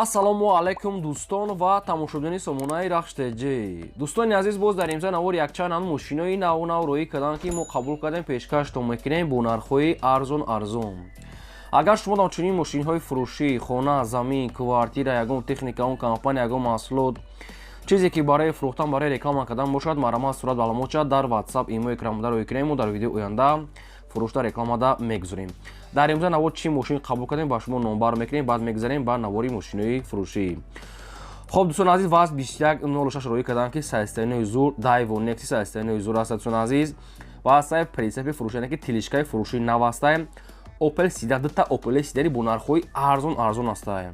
ассалому алайкум дӯстон ва тамошобини сомонаи рахштеҷӣ. Дӯстони азиз, боз дар имза навор якчанд мошинои наву роӣ карданд, ки мо қабул кардем пешкаштон мекунем бо нархҳои арзон. Агар шумо дар чунин мошинҳои фурӯшӣ, хона, замин, квартира, ягон техника, он компания, ягон маҳсулот, чизе ки барои фурӯхтан, барои реклама кардан бошад, марамат сурат баломоча дар WhatsApp имо экранмода роӣ кунем. Мо дар видеои оянда фурӯшта рекламада мегузорем. Дар имза навор чӣ мошин қабул кардем ба шумо номбар мекунем, баъд мегзарем ба навори мошинои фурӯшӣ. Хоб дӯстони азиз, ваз 2106 роӣ карданд, ки 39 зур Daiwo Nexi 39 зур аст. Дӯстони азиз, ва астаи принсипи фурӯшине ки тилишкаи фурӯшӣ нав астаи Opel Sida дата Opel Sida бо нархҳои арзон астаи.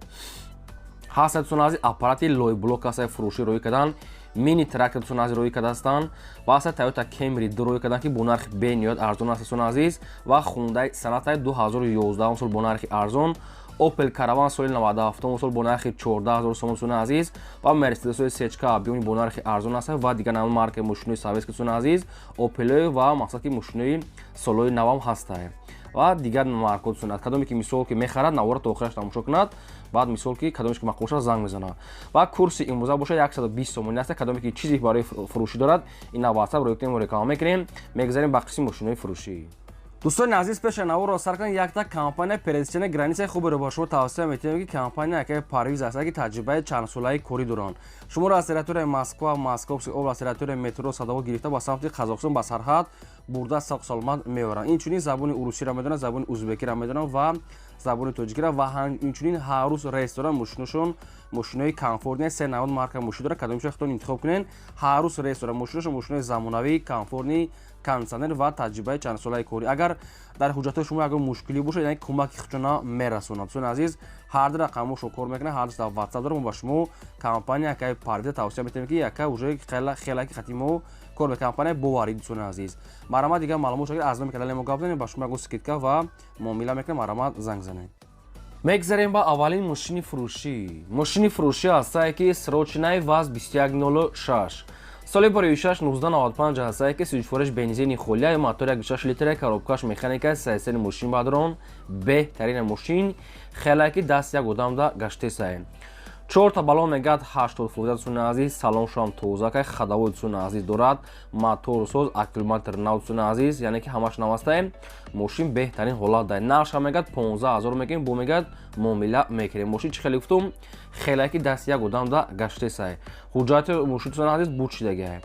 ҳаст дӯстони азиз, аппарати лой блок астаи фурӯшӣ роӣ карданд. Мини трактор дӯстони азиз роӣ кардаастанд. Ва астаи Toyota Camry 2 роӣ карданд, ки бо нархи бениҳоят арзон аст дӯстони азиз. Ва Hyundai Sonata 2011 сол бо нархи арзон. Opel Caravan соли 97 сол бо нархи 14000 сомон дӯстони азиз. Ва Mercedes CHK объёми бо нархи арзон аст. Ва дигар навъи маркаи мошинои советски дӯстони азиз, Opel ва мақсад ки мошинои солҳои навам ҳастанд. ва дигар маркот сунад. Кадоме ки мисол ки мехарад навора то охираш тамошо кунад, баъд мисол ки кадомеш ки мақбул шад занг мезанад. Ва курси имрӯза бошад 120 сомони аст. Кадоме ки чизе барои фурӯшӣ дорад, ина WhatsApp роӣ кунем, реклама мекунем. Мегзарем ба қисми мошинои фурӯшӣ. Дӯстони азиз, пеша наворро сар кунем, якта компания передстена границаи хуберо ба шумо тавсия метиҳем, ки компания якаи парвиз аст, ки таҷрибаи чандсолаи корӣ доранд. Шуморо аз территорияи Москва, Московский област, территорияи метро Садовод гирифта ба самти Қазоқистон ба сарҳад бурда сағ-саломат меоранд. Инчунин забони урусиро медонанд, забони узбекиро медонанд ва забони тоҷикиро ва инчунин ҳар рӯз рейс доранд. Мошиношон мошинои комфортни се навод марка мошин дорад. Кадомешро худтон интихоб кунен. Ҳар рӯз рейс дорад. Мошиношон мошинои замонавӣ, комфортни, кондитсионер ва таҷрибаи чандсолаи корӣ. Агар дар ҳуҷҷатҳои шумо ягон мушкилӣ бошад, яъне кӯмаки худшона мерасонанд. Дӯстони азиз, ҳар ду рақамошо кор мекунад. Ҳар ду WhatsApp дорад. Мо ба шумо компания якаи парвиза тавсия метиҳем, ки яка уже хелаки хати мо кор ба компания боварид. Дӯстони азиз, марамат дигар маълумот агар аз номи канали мо гап занем, ба шумо ягон скидка ва муомила мекунем. Марамат занг занед. Мегзарем ба аввалин мошини фурӯшӣ. Мошини фурӯшӣ астае ки срочнаи ВАЗ 2106. соли бори 6 1995 астае ки сӯзишвориш бензини холия, мотори 1.6 литра, коробкаш механика, сайсени мошин бадрон, беҳтарина мошин, хелаки даст як одамда гаштесае. 4 та балон мегад 80 фута дӯстони азиз, салоншам тозакай хадавои дӯстони азиз дорад, моторсоз, аккумулятор нав дӯстони азиз, яъне ки ҳамаш нав астае. Мошин беҳтарин ҳолат дорад. Нақша мегад 15000 мегем, бо мегад муомила мекунем. Мошин чӣ хеле гуфтум, хелаки даст як одамда гаштесае. ҳуҷҷати мошин дӯстони азиз буд шидагиае.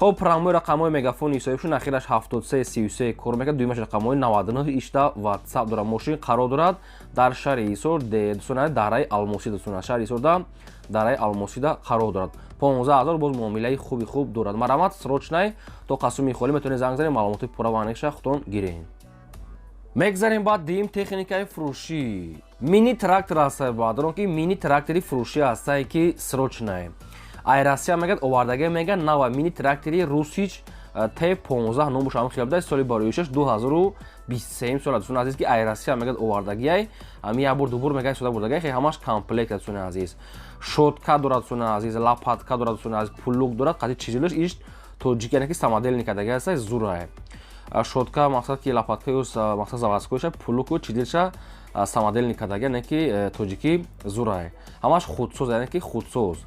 хоб промои рақамҳои мегафони ҳисобшон ахираш 7333 кор мекард. Дуюмаш рақамҳои 99 ишта WhatsApp дорад. Мошин қарор дорад дар шаҳри Ҳисор, дӯстони дараи Алмосида, дӯстони шаҳри Ҳисорда дараи Алмосида қарор дорад. 15000 боз муомилаи хуб дорад. Марамат срочнай то қасуми холӣ метавонед занг занед, маълумоти пурра ва анеша худтон гиред. Мегзарем ба дим техникаи фурӯшӣ. Мини трактор астае баъдон ки мини трактори фурӯшӣ астае ки срочнай. Айрасия мегад овардаге мегад нава мини трактори Русич Т15 номуш ҳам хело даст соли бори 6 2023 сол дӯстони азиз, ки айрасия мегад овардагиай, ами як бор дубор мегад сода бурдагиай, хе ҳамаш комплект дӯстони азиз. Шотка дорад дӯстони азиз, лопатка дорад дӯстони азиз, пулук дорад, қати чизилаш иш тоҷики, яъне ки самодельни кардагиай аст, зурае. Шотка мақсад ки лопатка ё мақсад заводскоиша, пулуку чизилша самодельни кардагиай, яъне ки тоҷики зурае. Ҳамаш худсоз, яъне ки худсоз.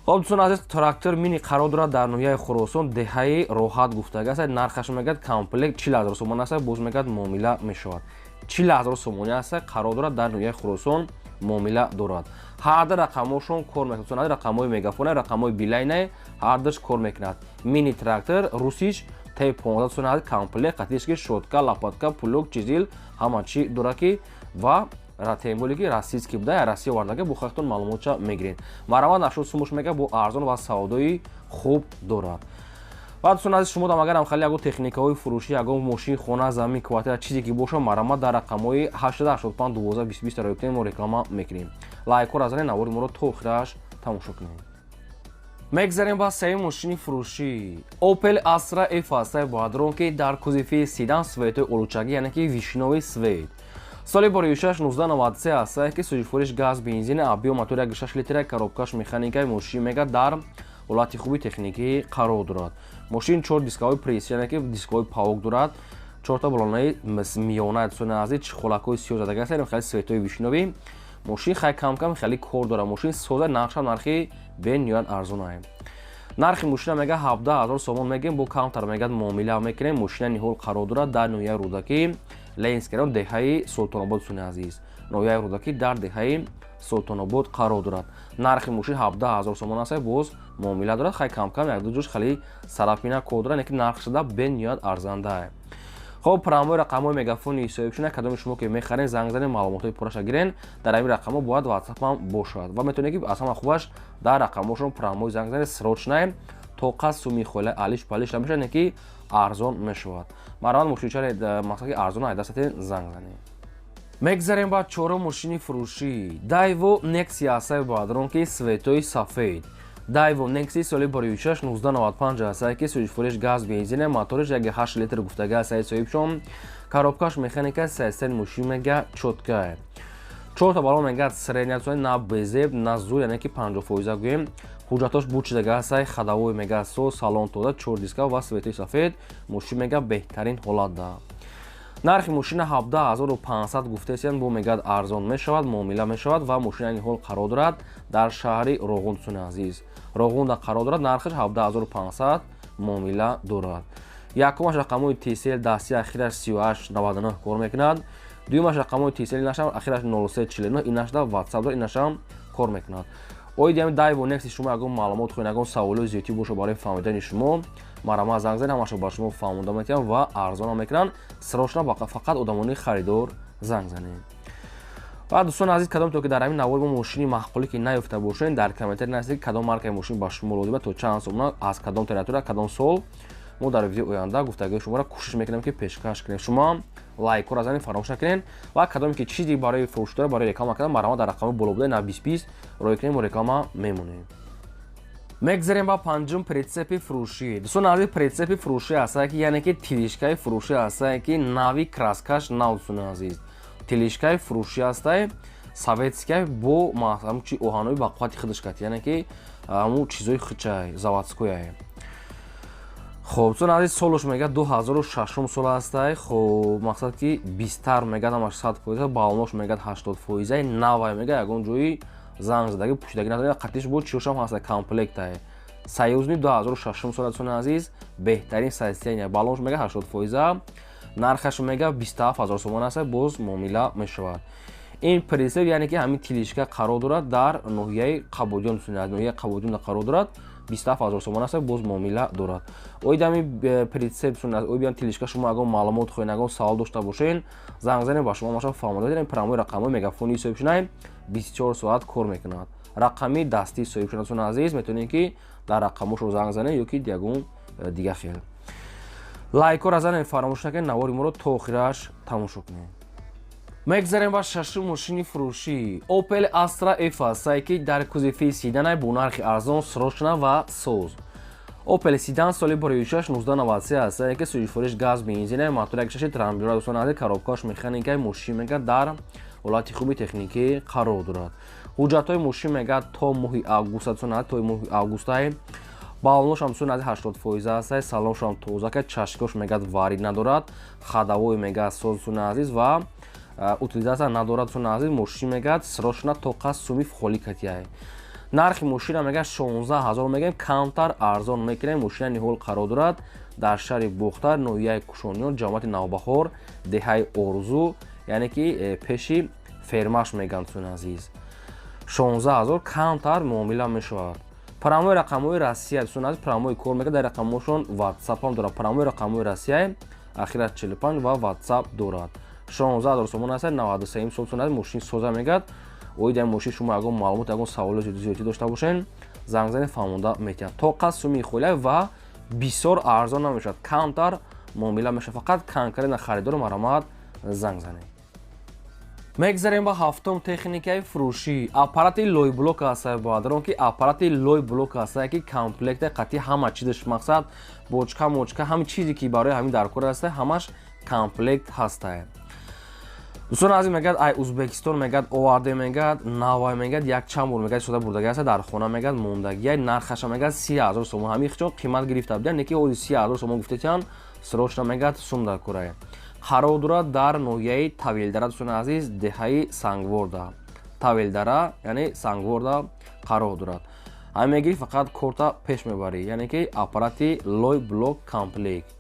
хоб дӯстони азиз, трактор мини қарор дорад дар ноҳияи Хӯросон, деҳаи Роҳат гуфтага аст. Нархаш мегад комплект 40000 сомон аст, боз мегад муомила мешавад. 40000 сомони аст, қарор дорад дар ноҳияи Хӯросон, муомила дорад. ҳар ду рақамошон кор мекунад. Дӯстони азиз, рақамҳои мегафоне, рақамҳои билайне ҳар душ кор мекунад. Мини трактор Русич Т15 дӯстони азиз, комплект қатиш ки шотка, лопатка, пулук, чизил ҳама чӣ дорад ки ва ратемболи ки расистки буда, расия вардага бо хахтон маълумотша мегиред. Марамат нашуд сумуш мега бо арзон ва савдои хуб дорад. ва дӯстони азиз, шумо дам агар ҳамхали ягон техникаҳои фурӯшӣ, ягон мошин, хона, замин, квартира, чизе ки боша, марамат дар рақамҳои 885 12 20 роӣ кунем, мо реклама мекунем. Лайкҳоро занед, навори моро то охираш тамошо кунед. Мегзарем ба сеюм мошини фурӯшӣ. Opel Astra F астае баъдон ки дар кузифи седан светои олучагӣ, яъне ки вишнови свет. соли бори 6 1993 астае ки сӯзишвориш газ бензини, объём мотори 1.6 литра, коробкаш механикаи мошин мегад дар ҳолати хуби техникӣ қарор дорад. Мошин 4 дискаҳои пресс, яъне ки дискаҳои павок дорад, 4 та балонаи миёна дӯстони азиз, чихолакҳои сиёҳ задага аст, яъне хеле светои вишнови. мошин хай кам хеле кор дора мошин соза нақша нархи бениҳоят арзон аст. нархи мошина мега 17000 сомон мегем бо камтар мегад муомила мекунем. мошина ниҳол қарор дорад дар ноҳияи Рӯдаки Ленинскийро деҳаи Султонобод суни азиз. ноҳияи Рӯдаки дар деҳаи Султонобод қарор дорад. нархи мошин 17000 сомон аст. боз муомила дорад хай кам як ду ҷош хеле сарафина кор дорад, неки нарх шуда бениҳоят арзанда аст. خب پراموی رقم‌های مگافونی صاحبشونه کدام شما که می‌خرین زنگ زنین معلوماتای پورش گیرین در این رقم‌ها باید واتساپ هم باشد و میتونید که اصلا خوبش در رقم‌هاشون پراموی زنگ زنین سروچنه تا قصد سومی خاله علیش پالیش نمیشه نکی ارزان میشود. مرد مشتری مثلا که ارزان ایداستین زنگ زنین. میگذاریم با چهارم ماشین فروشی دایو نکسی اسای بادرون که سویتوی سفید. دایو نکسی سالی باریوشش 1995 است که سوژ فروش گاز بنزین موتورش 8 لیتر گفتگی است. صاحبشون коробкаш механика систем мошин мега чотка. 4 та балон мега средняцони на безеб на зур, яъне ки 50% гӯем. ҳуҷҷатош бучидага аст, хадавои мега со салон тода 4 диска ва светои сафед. мошин мега беҳтарин ҳолатда. нархи мошина 17500 гуфтесиян бо мегад арзон мешавад, муомила мешавад ва мошина ниҳол қарор дорад дар шаҳри Роғун суни азиз. Роғунда қарор дорад, нархиш 17500 муомила дорад. якумаш рақамои TCL дасти ахираш 3899 кор мекунад. дуюмаш рақамои TCL инашам ахираш 0349 инашда WhatsApp дор инашам кор мекунад. оиди ҳами Daiwo Next шумо ягон маълумот хоҳед, ягон саволои зиёдӣ боша барои фаҳмидани шумо, марама занг занед, ҳамаша ба шумо фаҳмонда метиҳам ва арзон мекунанд. срочно фақат одамони харидор занг занед. ва дӯстон азиз, кадомтон ки дар ҳамин навори мо мошини маъқуле ки наёфта бошед, дар комментари нависед кадом маркаи мошин ба шумо лозима, то чанд сомона, аз кадом территория, кадом сол. мо дар видеои оянда гуфтагӯи шуморо кӯшиш мекунем ки пешкаш кунем. шумо лайкро занед, фаромӯш накунед ва кадоме ки чизи барои фурӯш дорад, барои реклама кардан, марҳамат дар рақами боло будаи на 20 роя кунем, реклама мемонем. мегзарем ба панҷум притсепи фурӯшӣ. дӯстон азиз, притсепи фурӯшӣ аст ки яъне ки тилишкаи фурӯшӣ аст ки нави краскаш нав дӯстон азиз. тилишкаи фурӯшӣ аст советскай бо ҳамчи оҳанои ба қуввати хидишкат, яъне ки ҳамун чизои хичай заводское. خب چون از سالش میگه 2006 سال است. خب مقصد که بیشتر میگه همش 100%، بالونش میگه 80%، نوای میگه یگان جوی زنگ زدگی پوشیدگی نداره، قطعش بود چیوش هم هست کامپلکت است. سایوزنی 2006 سال است عزیز، بهترین سایزیه. بالونش میگه 80%، نرخش میگه 27000 تومان است، باز معامله میشود. این پرنسپ یعنی که همین تلیشکا قرار دارد در ناحیه قبودیان سوناد، ناحیه قبودیان قرار دارد 27000 تومان است، باز معامله دارد. اوید همین پرنسپ سوناد، اوید بیان تلیشکا شما اگر معلومات خواهید، اگر سوال داشته باشین، زنگ زنید با شما ماشا فهمیده بدین. پراموی رقمی مگافونی صاحب شنایم 24 ساعت کار میکند. رقمی دستی صاحب شناسون عزیز میتونین که در رقمش رو زنگ زنید یا کی دیگون دیگه خیل. لایک رو زنید، فراموش نکنید نواری ما رو تا آخرش تماشا کنید. مگذاریم با ششم ماشین فروشی Opel Astra F است که در کوزه سیدان با نرخ ارزان، سروشنا و سوز. Opel سیدان سال باریوشش 1993 است که سوژ فروش گاز بنزین موتور 1.6 ترامبیرا دوستان از کاروبکاش میخانیکای ماشین میگه در حالت خوبی تکنیکی قرار دارد. حجت‌های ماشین میگه تا ماه آگوست تا ماه آگوست بالونش هم سون از 80% است. سالنش هم تازه که چشمش میگه وارد ندارد. خداوی میگه سوز سون عزیز و утилизация надорад сун азиз. мошин мегӯяд срочно то қас сумиф холӣ катияй. нархи мошина мегӯяд 16000 мегӯем, камтар арзон мекунем. мошина ниҳол қарор дорад дар шаҳри бухтар, ноҳияи кушониён, ҷамоати навбаҳор, деҳаи орзу, яъне ки пеши фермаш мегӯянд сун азиз. 16000 камтар муомила мешавад. промои рақамҳои Россия сун азиз, промои кор мекунад. дар рақамҳошон WhatsApp ҳам дорад. промои рақамҳои Россия ахира 45 ва WhatsApp дорад. 16000 сомон аст. 93 сол сун аст. мошин соза мегӯяд. оиди ҳам мошин шумо ягон маълумот, ягон саволи зиёдӣ дошта бошен, занг занед, фаҳмонда метиҳад. то қас суми холия ва бисёр арзон намешавад. камтар муомила мешавад. фақат канкари на харидор маромад занг занед. мегзарем ба ҳафтум техникаи фурӯшӣ. аппарати лойблок аст. боядрон ки аппарати лойблок аст ки комплекти қатъи ҳама чизаш, мақсад бочка мочка ҳама чизе ки барои ҳамин даркор аст, ҳамаш комплект ҳаст. дӯстон азиз, мегӯяд ай узбекистон мегӯяд оварде мегӯяд навай мегӯяд якчанд бор мегӯяд сода бурдагӣ аст, дар хона мегӯяд мондагӣ. нархаша мегӯяд 30000 сомон. ҳамин чон қимат гирифта буданд, неки оди 30000 сомон гуфтетиан срочно мегӯяд сум дар кора. қарор дорад дар ноҳияи Тавилдара дӯстон азиз, деҳаи Сангворда. тавелдара, яъне сангворда қарор дорад. ҳамин мегирӣ фақат корта пеш мебарӣ, яъне ки аппарати лой блок комплект.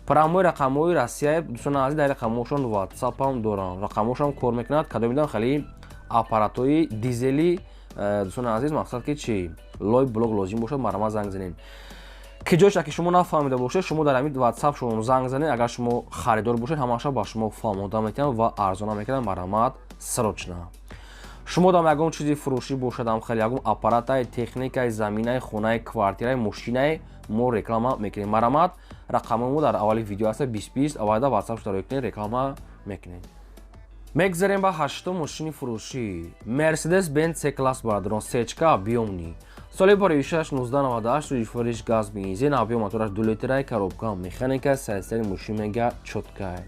парамои рақамҳои Россия дӯстони азиз дар рақамҳошон WhatsApp ҳам доранд. Рақамҳошон кор мекунад, кадом медонам хеле аппаратҳои дизели дӯстони азиз мақсад ки чӣ? Лой блок лозим бошад, марамат занг занед. ки ҷойша ки шумо нафаҳмида бошед, шумо дар ҳамин WhatsApp шумо занг занед, агар шумо харидор бошед, ҳамаша ба шумо фаҳмода мекунанд ва арзона мекунанд марамат срочна. шумо дам ягон чизи фурӯшӣ бошад, ам хеле ягон аппаратаи техникаи заминаи хонаи квартираи мошинаи мо реклама мекунем. Марамат рақамҳои мо дар аввали видео аст 2020 авайда WhatsApp штарок кунед, реклама мекунем. мегзарем ба 8 мошини фурӯшӣ. Mercedes-Benz C-класс бардорон, сечка объёмни. соли бори 1998 суҷифориш газ бензин, объём мотораш 2 литраи, коробка механика, сайстари мошин мега чоткай.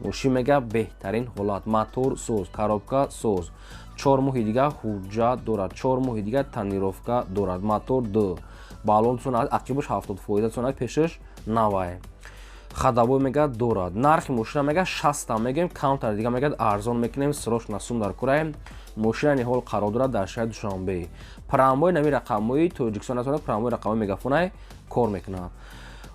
мошин мега беҳтарин ҳолат, мотор соз, коробка соз. 4 моҳи дига ҳуҷҷат дорад, 4 моҳи дига тонировка дорад, мотор 2. балон ақибаш 70% пешаш навай. хадабой мега дорад. нархи мошина мега 60 мегоем, камтар дига мега арзон мекунем, срочна сум дар кураем. мошина ниҳол қарор дорад дар шаҳри Душанбе. парамбои нави рақамҳои Тоҷикистон аст, парамбои рақамҳои мегафонай кор мекунад.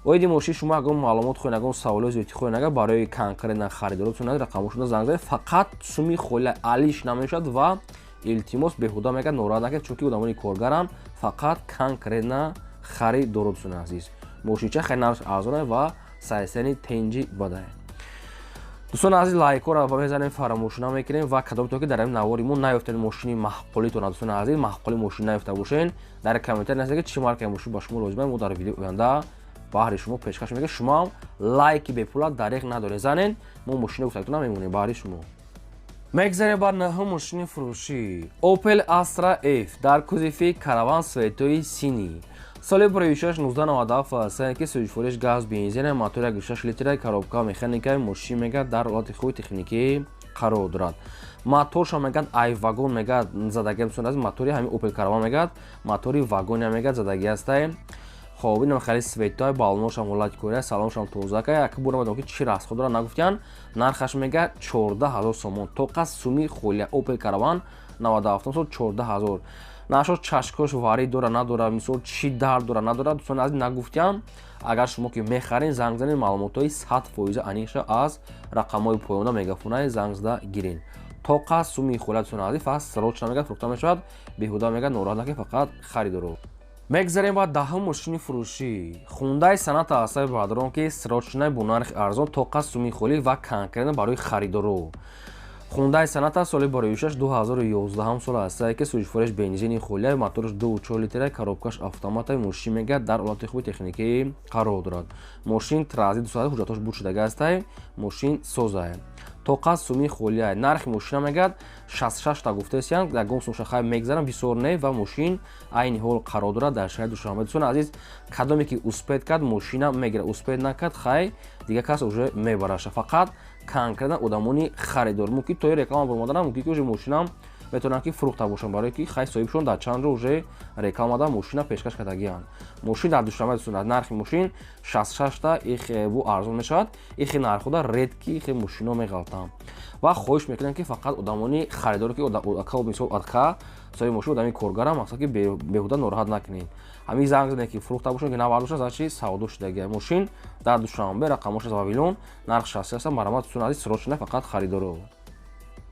оиди мошин шумо ягон маълумот хоҳед, ягон саволо зиёдӣ хоҳед, ага барои конкретна харидоротон рақамҳошона занг занед, фақат суми холия алиш намешад ва илтимос беҳуда мега нораҳат накунед, чунки одамони коргарам, фақат конкретна харидоротон азиз. мошинча хеле нархш арзона ва сайсени тенҷи бадай. дӯстони азиз, лайкора ва мезанем, фаромӯш намекунем ва кадомтон ки дар ин навори мо наёфтед мошини маҳқулитон, дӯстони азиз, маҳқули мошин наёфта бошен, дар комментар нависед ки чӣ маркаи мошин ба шумо лозима, мо дар видеои оянда баҳри шумо пешкаш мекунем. шумо лайки бепула дареқ надоред занен, мо мошини гуфтагитона мемонем баҳри шумо. мегзарем ба 9 мошини фурӯшӣ. Opel Astra F дар кузифи караван светои синӣ. соли бори 1997 аст ки суҷифориш газ бензин, мотори 1.6 литраи, коробка механикаи мошин мега дар ҳолати хуби техникӣ қарор дорад. моторша мегад ай вагон мегад задагӣ аз мотори ҳамин Opel караван мегад, мотори вагони мегад задагӣ астай. хоб ин хали светои балоношам ҳолати кора, салоншам тозакай, як бора мадон ки чӣ расход дора нагуфтян, нархаш мега 14000 сомон. тоқа суми холия Opel караван 97 сол 14000. нашо чашкош варид дора надора, мисол чӣ дард дора надора, дӯстони азиз нагуфтям. агар шумо ки мехарин занг занед, маълумотҳои 100% аниша аз рақамҳои поёнда мегафонаи занг зада гирин. тоқа суми холия дӯстони азиз фақат срочна мега фурӯхта мешавад, беҳуда мега нораҳат накунед, фақат харидоро. мегзарем ба 10 мошини фурӯшӣ. Hyundai Sonata аст бардорон ки срочна бо нархи арзон, тоқа суми холӣ ва конкретна барои харидоро. Hyundai Sonata соли бори 2011 сол аст ки суҷифориш бензини холия, моторш 2.4 литраи, коробкаш автоматаи мошин мега дар ҳолати хуби техникӣ қарор дорад. мошин транзит ҳуҷҷатош буд шудагӣ астай, мошин созай. тоқа суми холия, нархи мошина мегад 66 та гуфтесиян, ягон сумшахай мегзарам бисёр не ва мошин айни ҳол қарор дорад дар шаҳри Душанбе. дӯстони азиз, кадоме ки успед кард мошина мегира, успед накард хай дига кас уже мебараша, фақат конкретна одамони харидор. мумкин то реклама бормаданам, мумкин ки уже мошинам метавонанд ки фурӯхта бошанд, барое ки хай соҳибшон дар чанд ҷо уже реклама дар мошина пешкаш кардагианд. мошин дар Душанбе дӯстон, нархи мошин 66 та ихе бу арзон мешавад. ихе нархода редки ихе мошино меғалтам ва хоҳиш мекунам ки фақат одамони харидор ки ака мисол адка соҳиби мошин одами коргарам, мақсад ки беҳуда нороҳат накунед. ҳамин занг занед ки фурӯхта бошад ки навардошад зачи савдо шудагия. мошин дар Душанбе, рақамош аз Вавилон, нарх 60 аст, марамат дӯстон азиз, срочна фақат харидоро.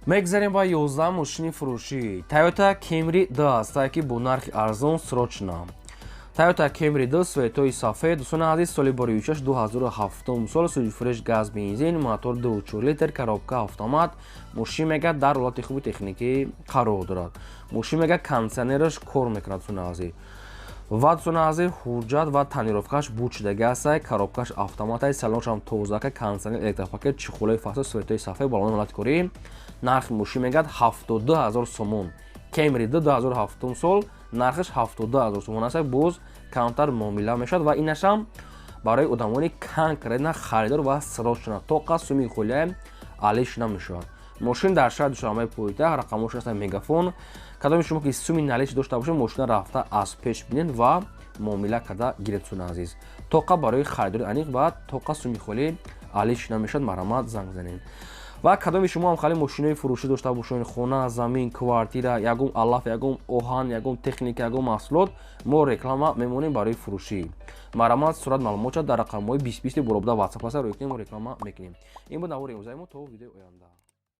мегзарем ба 11 мошини фурӯшӣ. Toyota Camry 2 аст ки бо нархи арзон, срочна. Toyota Camry 2 светои сафед, дӯстони азиз, соли бори 2007 сол, суҷифориш газ бензин, мотор 2.4 литр, коробка автомат, мошин мега дар ҳолати хуби техникӣ қарор дорад. мошин мега кондитсионераш кор мекунад, дӯстони азиз. ва дӯстони азиз, ҳуҷҷат ва тонировкаш буд шудагӣ астай, коробкаш автоматай, салоншам тозака, кондитсионер, электропакет, чихӯлаи фасл, светои сафед, балони ҳолати корӣ. нархи мошин мегад 72000 сомон. Camry 2 2007 сол, нархаш 72000 сомон аст, боз камтар муомила мешавад ва инашам барои одамони конкретна харидор ва срочна, тоқа суми холия алиш намешавад. мошин дар шаҳри Душанбе пойтахт, рақамош аст мегафон. кадоми шумо ки суми налиш дошта бошед, мошина рафта аз пеш бинед ва муомила карда гиред, дӯстони азиз. тоқа барои харидори аниқ ва тоқа суми холӣ алиш намешавад, марамат занг занед. ва кадоми шумо ҳам хали мошинои фурӯшӣ дошта бошед, хона, замин, квартира, ягон алаф, ягон оҳан, ягон техника, ягон маҳсулот, мо реклама мемонем барои фурӯшӣ. Марамат сурат маълумотат дар рақамҳои 2020 боробуда WhatsApp ҳаста, рӯи кунем мо реклама мекунем. Ин буд навори имрӯзаи мо, то видеои оянда.